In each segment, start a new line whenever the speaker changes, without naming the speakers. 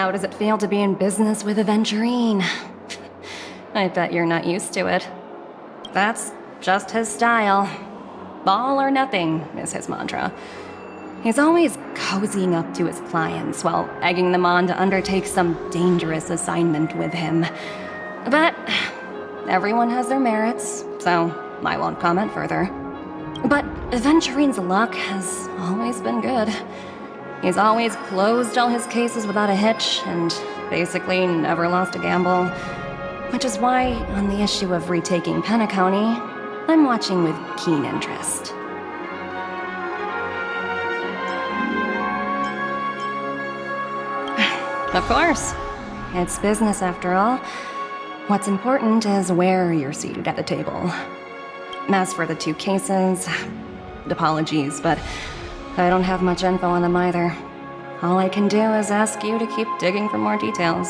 how does it feel to be in business with Aventurine? I bet you're not used to it. That's just his style. All or nothing is his mantra. He's always cozying up to his clients while egging them on to undertake some dangerous assignment with him. But everyone has their merits, so I won't comment further. But Aventurine's luck has always been good. He's always closed all his cases without a hitch, and basically never lost a gamble. Which is why, on the issue of retaking Penacony, I'm watching with keen interest. Of course. It's business after all. What's important is where you're seated at the table. As for the 2 cases, apologies, but I don't have much info on them either. All I can do is ask you to keep digging for more details.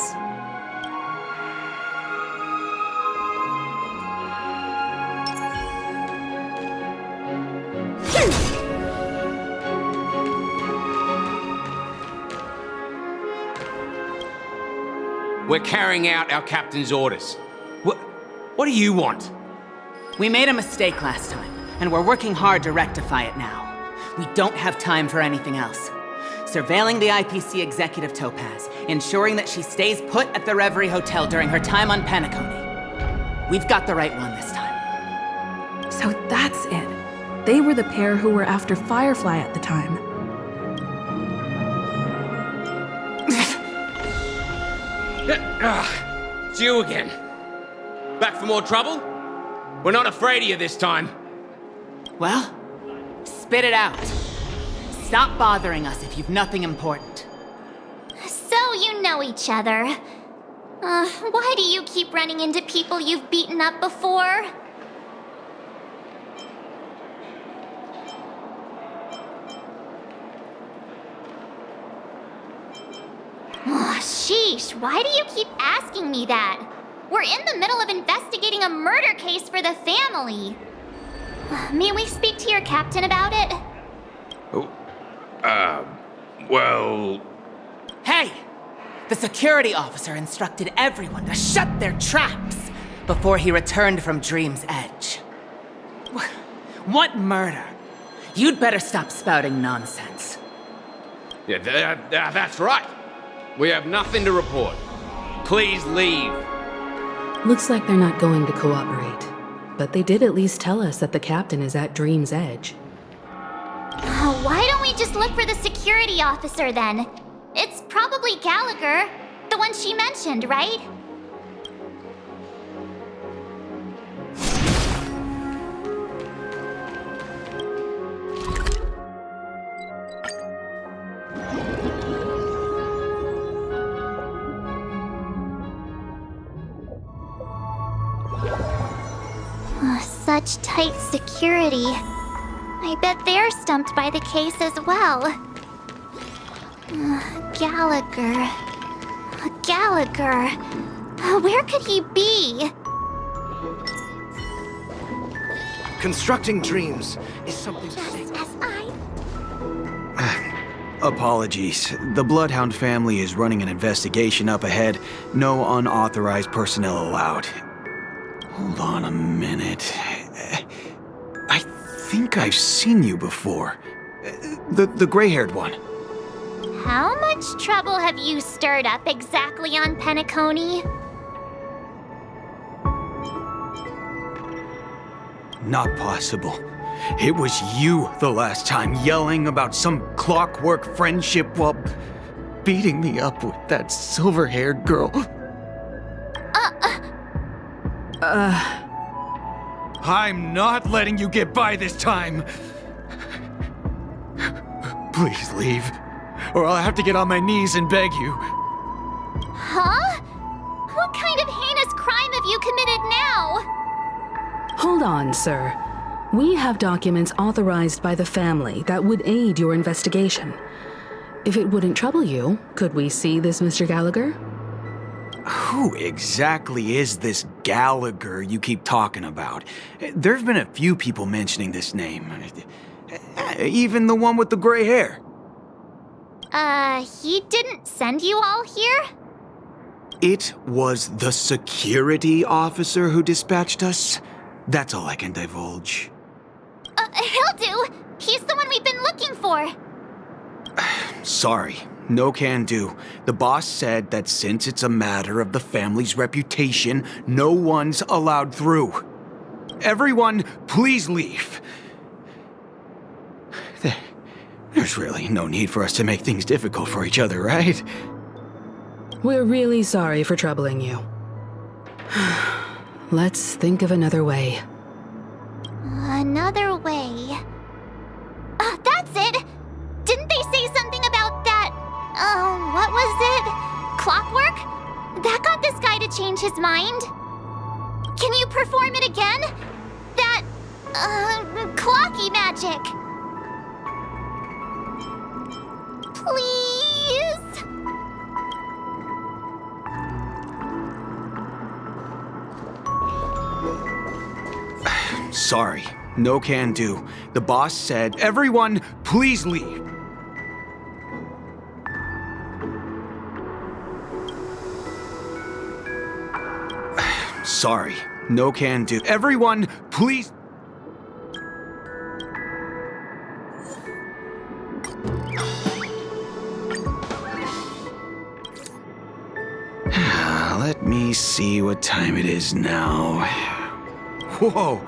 We're carrying out our captain's orders. What do you want?
We made a mistake last time, and we're working hard to rectify it now. We don't have time for anything else. Surveilling the IPC executive Topaz, ensuring that she stays put at the Reverie Hotel during her time on Penacony. We've got the right one this time.
So that's it. They were the pair who were after Firefly at the time.
It's you again. Back for more trouble? We're not afraid of you this time.
Well, spit it out. Stop bothering us if you've nothing important.
So you know each other. Why do you keep running into people you've beaten up before? Oh, sheesh, why do you keep asking me that? We're in the middle of investigating a murder case for the family. May we speak to your captain about it?
Well...
Hey! The security officer instructed everyone to shut their traps before he returned from Dream's Edge. What murder? You'd better stop spouting nonsense.
Yeah, that's right. We have nothing to report. Please leave.
Looks like they're not going to cooperate. But they did at least tell us that the captain is at Dream's Edge.
Why don't we just look for the security officer then? It's probably Gallagher, the one she mentioned, right? Such tight security. I bet they're stumped by the case as well. Gallagher. Gallagher. Where could he be?
Constructing dreams is something...
Just as I...
Apologies. The Bloodhound family is running an investigation up ahead. No unauthorized personnel allowed. Hold on a minute. I think I've seen you before. The gray-haired one.
How much trouble have you stirred up exactly on Penacony?
Not possible. It was you the last time, yelling about some clockwork friendship while beating me up with that silver-haired girl. I'm not letting you get by this time. Please leave, or I'll have to get on my knees and beg you.
Huh? What kind of heinous crime have you committed now?
Hold on, sir. We have documents authorized by the family that would aid your investigation. If it wouldn't trouble you, could we see this Mr. Gallagher?
Who exactly is this Gallagher you keep talking about? There've been a few people mentioning this name. Even the one with the gray hair.
He didn't send you all here?
It was the security officer who dispatched us. That's all I can divulge.
He'll do. He's the one we've been looking for.
Sorry, no can do. The boss said that since it's a matter of the family's reputation, no one's allowed through. Everyone, please leave. There's really no need for us to make things difficult for each other, right?
We're really sorry for troubling you. Let's think of another way.
Another way. That's it! Didn't they say something about that? What was it? Clockwork? That got this guy to change his mind. Can you perform it again? That, clocky magic. Please?
Sorry, no can do. The boss said, everyone, please leave. Sorry, no can do. Everyone, please. Let me see what time it is now. Whoa,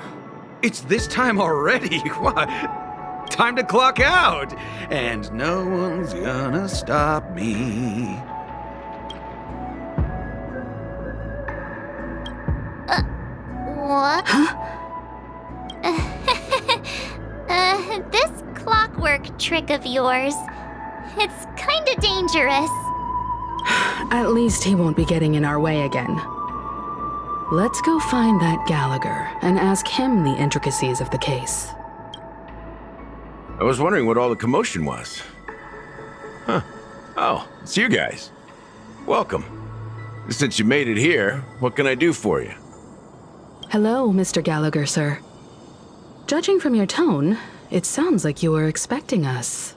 it's this time already. What? Time to clock out. And no one's gonna stop me.
What?
Huh?
This clockwork trick of yours, it's kinda dangerous.
At least he won't be getting in our way again. Let's go find that Gallagher and ask him the intricacies of the case.
I was wondering what all the commotion was. Huh. Oh, it's you guys. Welcome. Since you made it here, what can I do for you?
Hello, Mr. Gallagher, sir. Judging from your tone, it sounds like you were expecting us.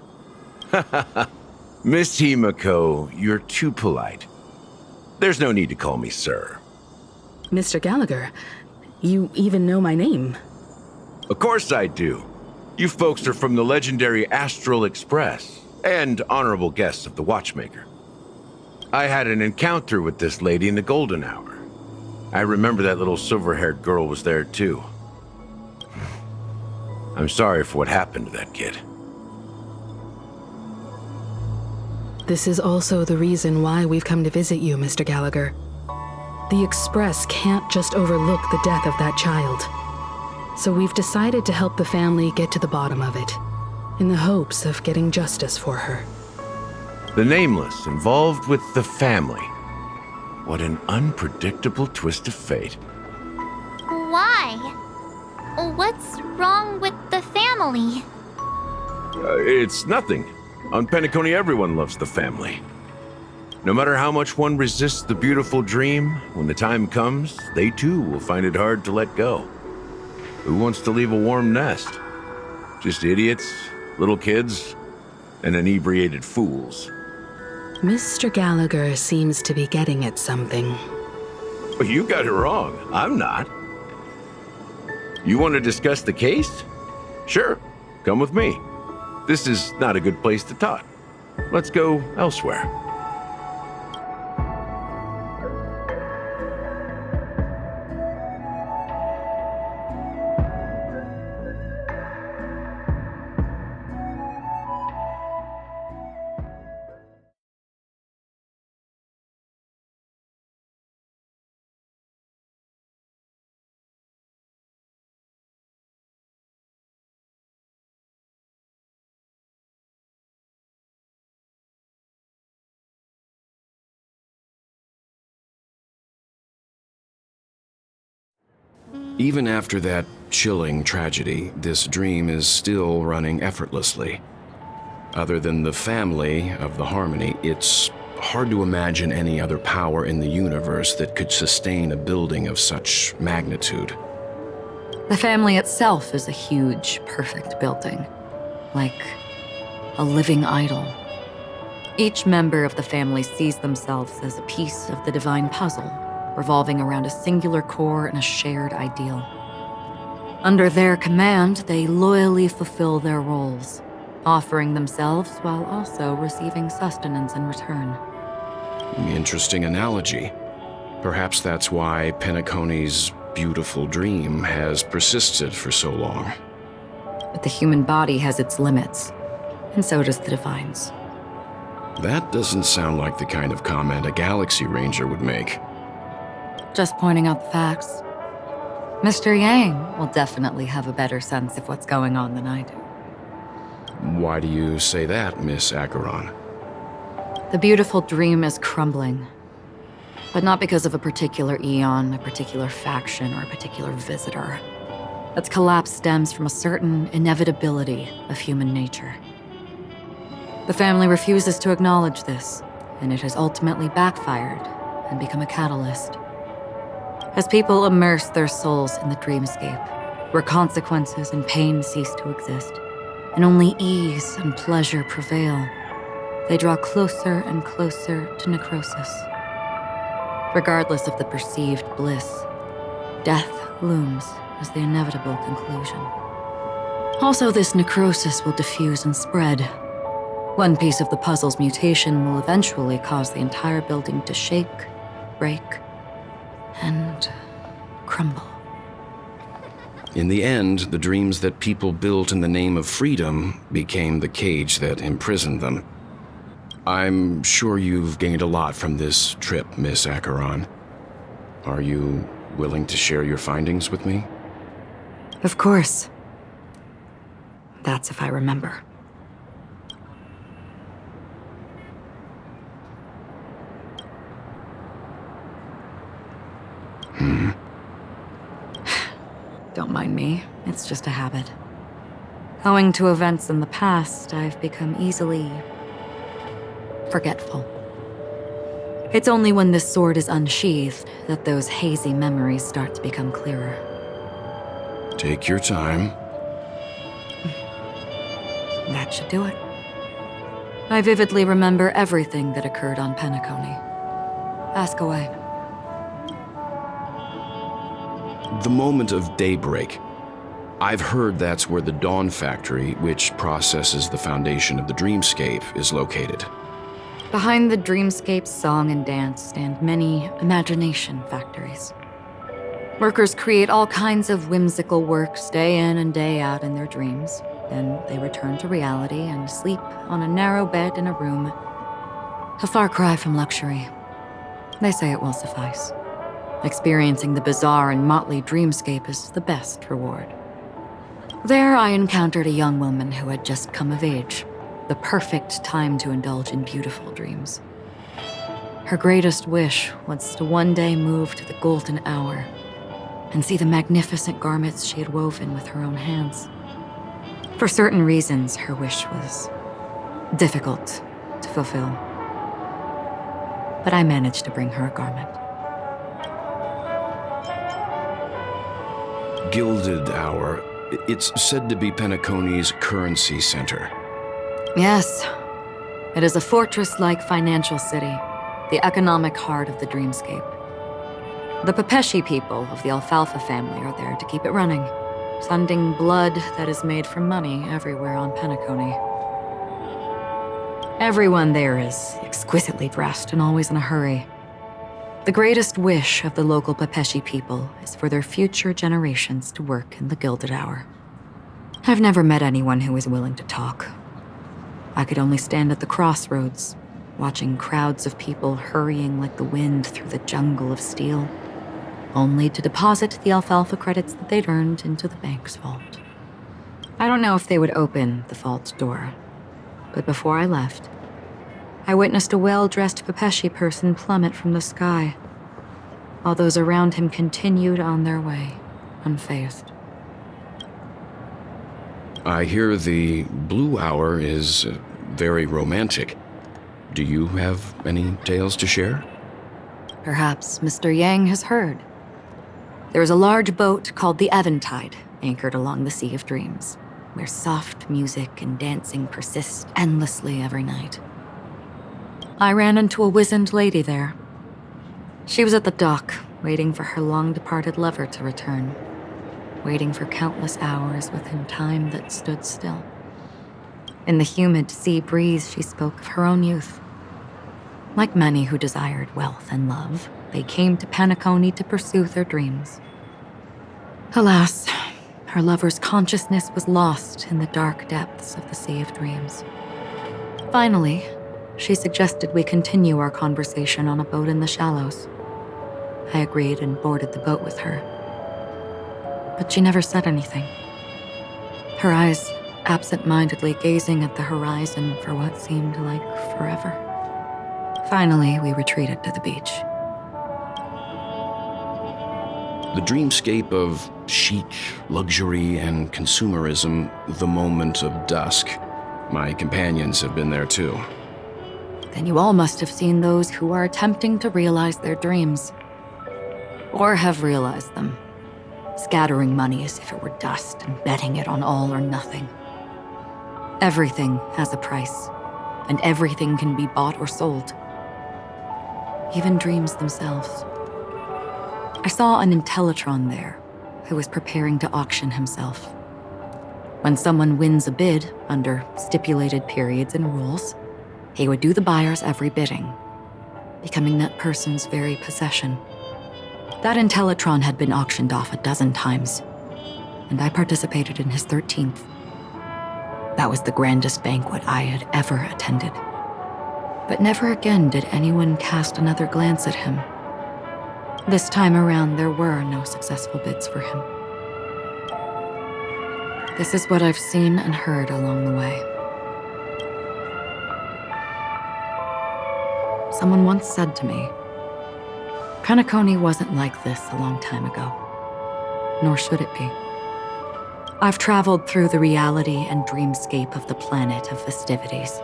Miss Himiko, you're too polite. There's no need to call me sir.
Mr. Gallagher, you even know my name.
Of course I do. You folks are from the legendary Astral Express and honorable guests of the Watchmaker. I had an encounter with this lady in the Golden Hour. I remember that little silver-haired girl was there too. I'm sorry for what happened to that kid.
This is also the reason why we've come to visit you, Mr. Gallagher. The Express can't just overlook the death of that child. So we've decided to help the family get to the bottom of it, in the hopes of getting justice for her.
The Nameless involved with the family. What an unpredictable twist of fate.
Why? What's wrong with the family?
It's nothing. On Penacony, everyone loves the family. No matter how much one resists the beautiful dream, when the time comes, they too will find it hard to let go. Who wants to leave a warm nest? Just idiots, little kids, and inebriated fools.
Mr. Gallagher seems to be getting at something.
Well, you got it wrong. I'm not. You want to discuss the case? Sure, come with me. This is not a good place to talk. Let's go elsewhere.
Even after that chilling tragedy, this dream is still running effortlessly. Other than the family of the Harmony, it's hard to imagine any other power in the universe that could sustain a building of such magnitude.
The family itself is a huge, perfect building. Like a living idol. Each member of the family sees themselves as a piece of the divine puzzle, revolving around a singular core and a shared ideal. Under their command, they loyally fulfill their roles, offering themselves while also receiving sustenance in return.
Interesting analogy. Perhaps that's why Penacony's beautiful dream has persisted for so long.
But the human body has its limits, and so does the divine's.
That doesn't sound like the kind of comment a Galaxy Ranger would make.
Just pointing out the facts. Mr. Yang will definitely have a better sense of what's going on than I do.
Why do you say that, Miss Acheron?
The beautiful dream is crumbling. But not because of a particular eon, a particular faction, or a particular visitor. Its collapse stems from a certain inevitability of human nature. The family refuses to acknowledge this, and it has ultimately backfired and become a catalyst. As people immerse their souls in the dreamscape, where consequences and pain cease to exist, and only ease and pleasure prevail, they draw closer and closer to necrosis. Regardless of the perceived bliss, death looms as the inevitable conclusion. Also, this necrosis will diffuse and spread. One piece of the puzzle's mutation will eventually cause the entire building to shake, break, and crumble.
In the end, the dreams that people built in the name of freedom became the cage that imprisoned them. I'm sure you've gained a lot from this trip, Miss Acheron. Are you willing to share your findings with me?
Of course. That's if I remember. Don't mind me, it's just a habit. Owing to events in the past, I've become easily forgetful. It's only when this sword is unsheathed that those hazy memories start to become clearer.
Take your time.
That should do it. I vividly remember everything that occurred on Penacony. Ask away.
The moment of daybreak. I've heard that's where the Dawn Factory, which processes the foundation of the dreamscape, is located.
Behind the dreamscape's song and dance stand many imagination factories. Workers create all kinds of whimsical works day in and day out in their dreams. Then they return to reality and sleep on a narrow bed in a room. A far cry from luxury. They say it will suffice. Experiencing the bizarre and motley dreamscape is the best reward. There I encountered a young woman who had just come of age. The perfect time to indulge in beautiful dreams. Her greatest wish was to one day move to the golden hour and see the magnificent garments she had woven with her own hands. For certain reasons, her wish was difficult to fulfill. But I managed to bring her a garment.
Gilded Hour. It's said to be Penacony's currency center.
Yes. It is a fortress-like financial city, the economic heart of the dreamscape. The Pepeshi people of the Alfalfa family are there to keep it running, sending blood that is made from money everywhere on Penacony. Everyone there is exquisitely dressed and always in a hurry. The greatest wish of the local Pepeshi people is for their future generations to work in the Gilded Hour. I've never met anyone who is willing to talk. I could only stand at the crossroads, watching crowds of people hurrying like the wind through the jungle of steel, only to deposit the alfalfa credits that they'd earned into the bank's vault. I don't know if they would open the vault door, but before I left, I witnessed a well-dressed Pepeshi person plummet from the sky, while those around him continued on their way, unfazed.
I hear the Blue Hour is very romantic. Do you have any tales to share?
Perhaps Mr. Yang has heard. There is a large boat called the Eventide, anchored along the Sea of Dreams, where soft music and dancing persist endlessly every night. I ran into a wizened lady there. She was at the dock, waiting for her long-departed lover to return, waiting for countless hours within time that stood still. In the humid sea breeze, she spoke of her own youth. Like many who desired wealth and love, they came to Penacony to pursue their dreams. Alas, her lover's consciousness was lost in the dark depths of the Sea of Dreams. Finally, she suggested we continue our conversation on a boat in the shallows. I agreed and boarded the boat with her. But she never said anything. Her eyes absent-mindedly gazing at the horizon for what seemed like forever. Finally, we retreated to the beach.
The dreamscape of chic, luxury, and consumerism, the moment of dusk. My companions have been there too.
Then you all must have seen those who are attempting to realize their dreams. Or have realized them, scattering money as if it were dust and betting it on all or nothing. Everything has a price, and everything can be bought or sold. Even dreams themselves. I saw an Intellitron there, who was preparing to auction himself. When someone wins a bid under stipulated periods and rules, he would do the buyer's every bidding, becoming that person's very possession. That Intellitron had been auctioned off 12 times, and I participated in his 13th. That was the grandest banquet I had ever attended. But never again did anyone cast another glance at him. This time around, there were no successful bids for him. This is what I've seen and heard along the way. Someone once said to me, Penacony wasn't like this a long time ago, nor should it be. I've traveled through the reality and dreamscape of the planet of festivities,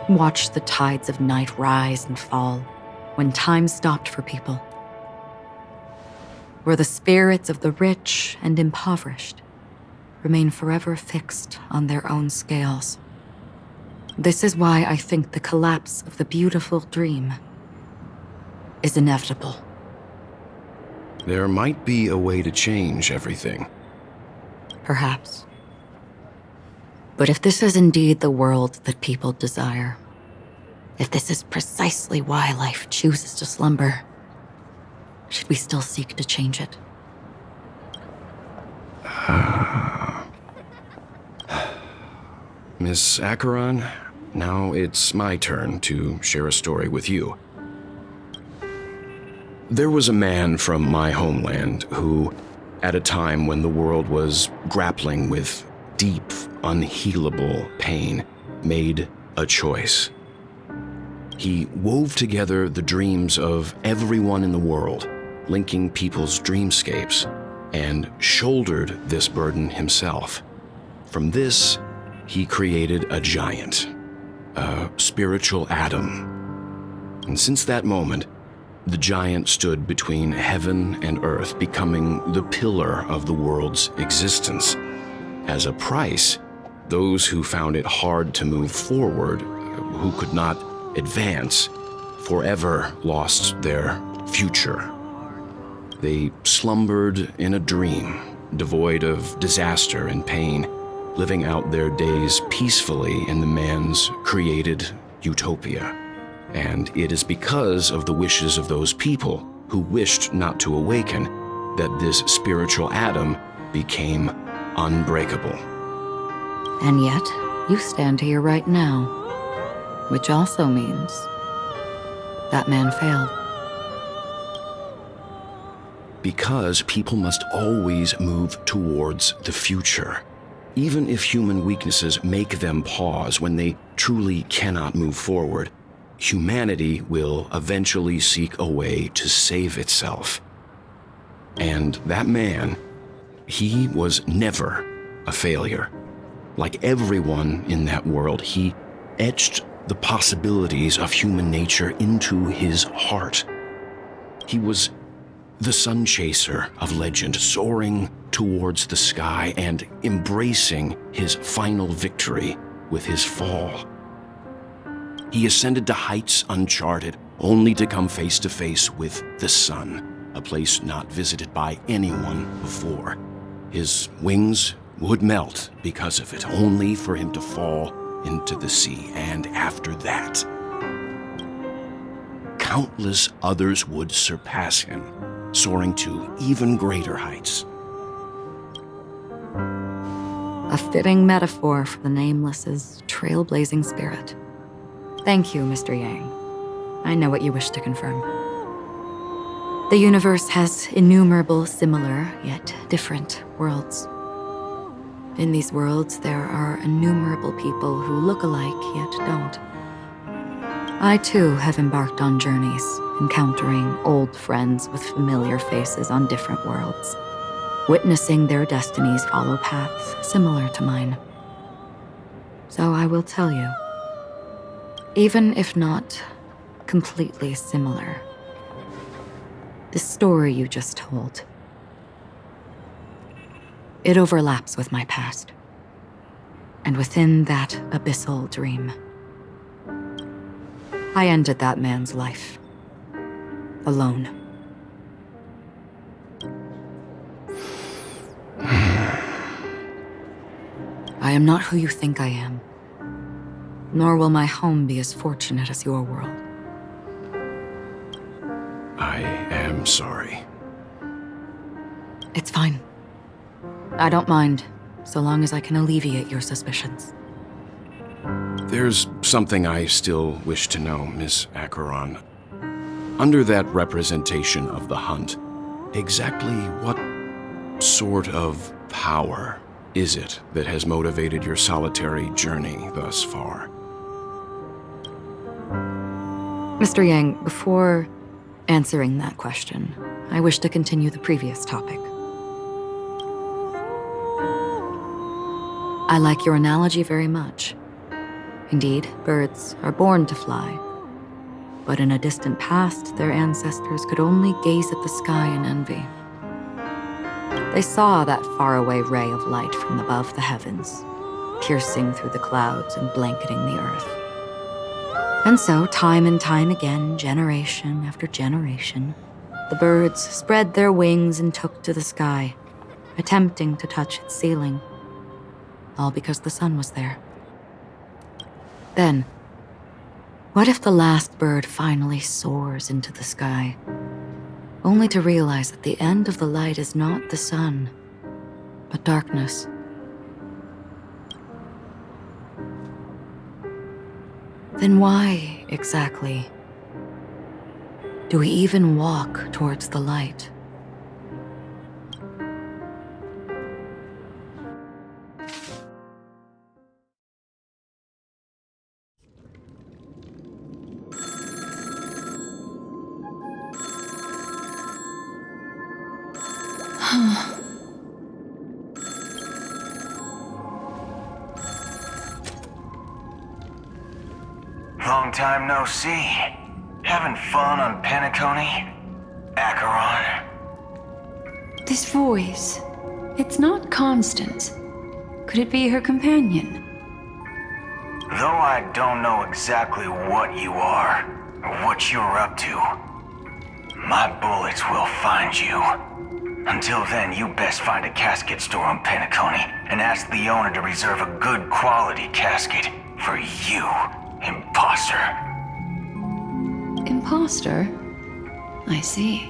watched the tides of night rise and fall when time stopped for people, where the spirits of the rich and impoverished remain forever fixed on their own scales. This is why I think the collapse of the beautiful dream is inevitable.
There might be a way to change everything.
Perhaps. But if this is indeed the world that people desire, if this is precisely why life chooses to slumber, should we still seek to change it?
Miss Acheron, now it's my turn to share a story with you. There was a man from my homeland who, at a time when the world was grappling with deep, unhealable pain, made a choice. He wove together the dreams of everyone in the world, linking people's dreamscapes, and shouldered this burden himself. From this, he created a giant, a spiritual atom. And since that moment, the giant stood between heaven and earth, becoming the pillar of the world's existence. As a price, those who found it hard to move forward, who could not advance, forever lost their future. They slumbered in a dream, devoid of disaster and pain, living out their days peacefully in the man's created utopia. And it is because of the wishes of those people who wished not to awaken that this spiritual atom became unbreakable.
And yet, you stand here right now, which also means that man failed.
Because people must always move towards the future. Even if human weaknesses make them pause when they truly cannot move forward, humanity will eventually seek a way to save itself. And that man, he was never a failure. Like everyone in that world, he etched the possibilities of human nature into his heart. He was the sun chaser of legend, soaring towards the sky and embracing his final victory with his fall. He ascended to heights uncharted, only to come face to face with the sun, a place not visited by anyone before. His wings would melt because of it, only for him to fall into the sea. And after that, countless others would surpass him, soaring to even greater heights.
A fitting metaphor for the Nameless's trailblazing spirit. Thank you, Mr. Yang. I know what you wish to confirm. The universe has innumerable similar, yet different worlds. In these worlds, there are innumerable people who look alike, yet don't. I, too, have embarked on journeys, encountering old friends with familiar faces on different worlds, witnessing their destinies follow paths similar to mine. So I will tell you, even if not completely similar, the story you just told, it overlaps with my past. And within that abyssal dream, I ended that man's life. Alone. I am not who you think I am. Nor will my home be as fortunate as your world.
I am sorry.
It's fine. I don't mind, so long as I can alleviate your suspicions.
There's something I still wish to know, Miss Acheron. Under that representation of the hunt, exactly what sort of power is it that has motivated your solitary journey thus far?
Mr. Yang, before answering that question, I wish to continue the previous topic. I like your analogy very much. Indeed, birds are born to fly. But in a distant past, their ancestors could only gaze at the sky in envy. They saw that faraway ray of light from above the heavens, piercing through the clouds and blanketing the earth. And so, time and time again, generation after generation, the birds spread their wings and took to the sky, attempting to touch its ceiling, all because the sun was there. Then, what if the last bird finally soars into the sky, only to realize that the end of the light is not the sun, but darkness? Then why, exactly, do we even walk towards the light?
Long time no see. Having fun on Penacony? Acheron?
This voice, it's not Constance. Could it be her companion?
Though I don't know exactly what you are, or what you're up to, my bullets will find you. Until then, you best find a casket store on Penacony and ask the owner to reserve a good quality casket for you, imposter.
Imposter? I see.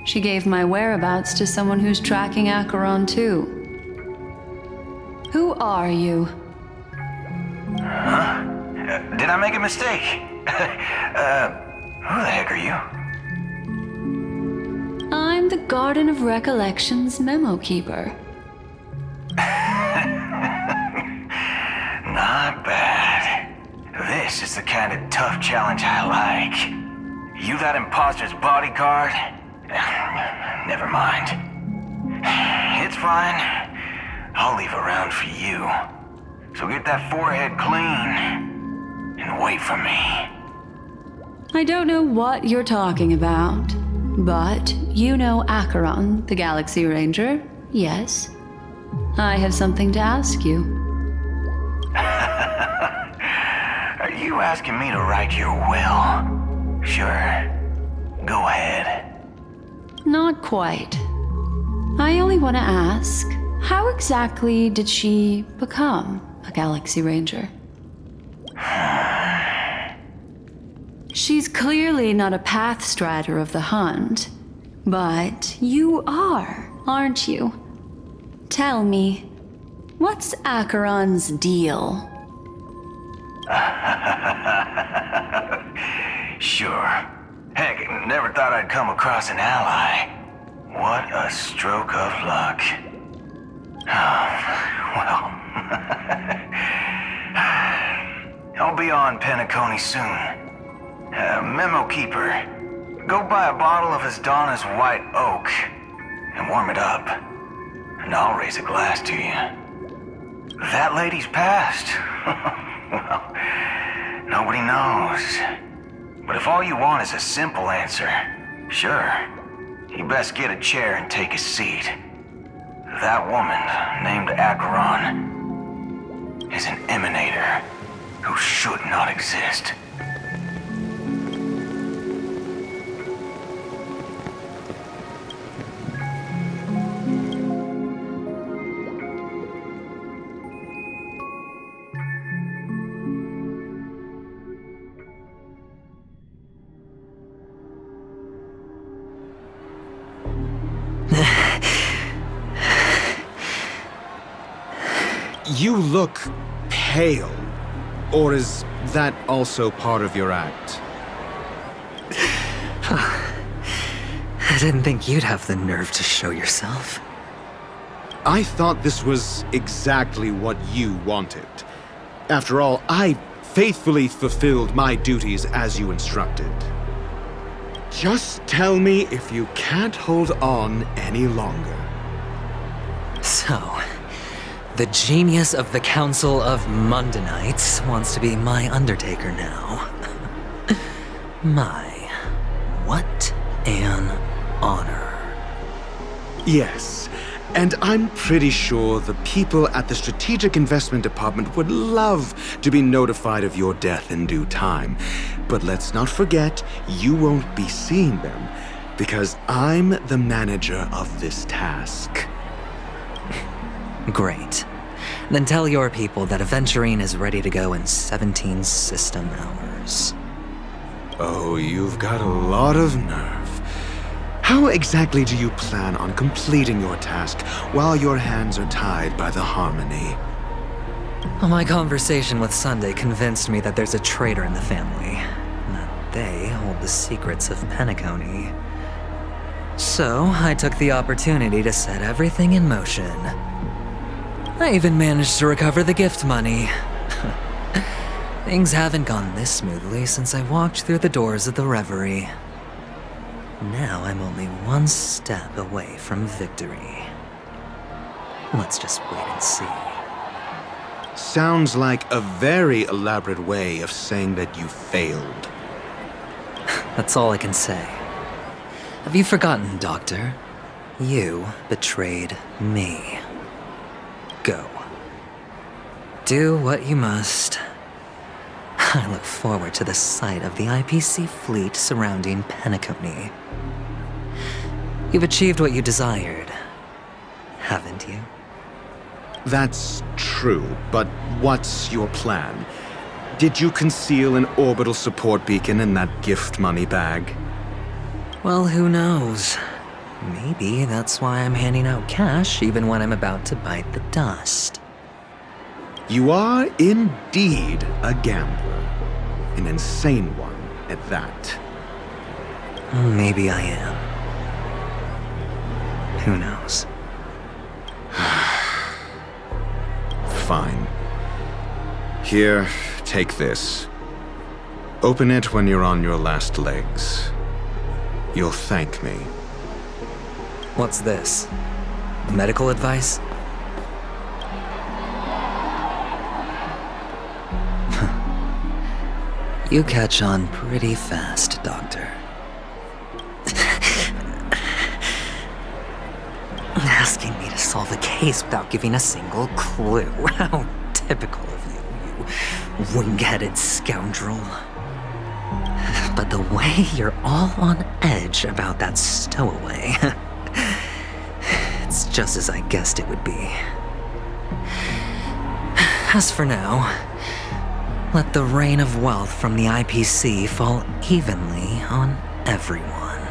She gave my whereabouts to someone who's tracking Acheron too. Who are you?
Huh? Did I make a mistake? Who the heck are you?
I'm the Garden of Recollection's memo keeper.
Not bad. This is the kind of tough challenge I like. You that imposter's bodyguard? Never mind. It's fine. I'll leave a round for you. So get that forehead clean and wait for me.
I don't know what you're talking about, but you know Acheron, the Galaxy Ranger, yes? I have something to ask you.
you asking me to write your will? Sure. Go ahead.
Not quite. I only want to ask, how exactly did she become a Galaxy Ranger? She's clearly not a path strider of the hunt, but you are, aren't you? Tell me, what's ACHERON'S deal?
Sure. Heck, never thought I'd come across an ally. What a stroke of luck. Well, I'll be on Penacony soon. Memo Keeper, go buy a bottle of Donna's White Oak and warm it up, and I'll raise a glass to you. That lady's passed. Well, nobody knows. But if all you want is a simple answer, sure, you best get a chair and take a seat. That woman, named Acheron, is an emanator who should not exist.
You look pale. Or is that also part of your act?
I didn't think you'd have the nerve to show yourself.
I thought this was exactly what you wanted. After all, I faithfully fulfilled my duties as you instructed. Just tell me if you can't hold on any longer.
So, the genius of the Council of Mundanites wants to be my Undertaker now. What an honor.
Yes, and I'm pretty sure the people at the Strategic Investment Department would love to be notified of your death in due time. But let's not forget, you won't be seeing them, because I'm the manager of this task.
Great. Then tell your people that Aventurine is ready to go in 17 system hours.
Oh, you've got a lot of nerve. How exactly do you plan on completing your task while your hands are tied by the Harmony?
Well, my conversation with Sunday convinced me that there's a traitor in the family, and that they hold the secrets of Penacony. So, I took the opportunity to set everything in motion. I even managed to recover the gift money. Things haven't gone this smoothly since I walked through the doors of the Reverie. Now I'm only one step away from victory. Let's just wait and see.
Sounds like a very elaborate way of saying that you failed.
That's all I can say. Have you forgotten, Doctor? You betrayed me. Go. Do what you must. I look forward to the sight of the IPC fleet surrounding Penacony. You've achieved what you desired, haven't you?
That's true, but what's your plan? Did you conceal an orbital support beacon in that gift money bag?
Well, who knows? Maybe that's why I'm handing out cash even when I'm about to bite the dust.
You are indeed a gambler. An insane one at that.
Maybe I am. Who knows?
Fine. Here, take this. Open it when you're on your last legs. You'll thank me.
What's this? Medical advice? You catch on pretty fast, Doctor. Asking me to solve a case without giving a single clue. How typical of you, you wing-headed scoundrel. But the way you're all on edge about that stowaway, it's just as I guessed it would be. As for now, let the rain of wealth from the IPC fall evenly on everyone.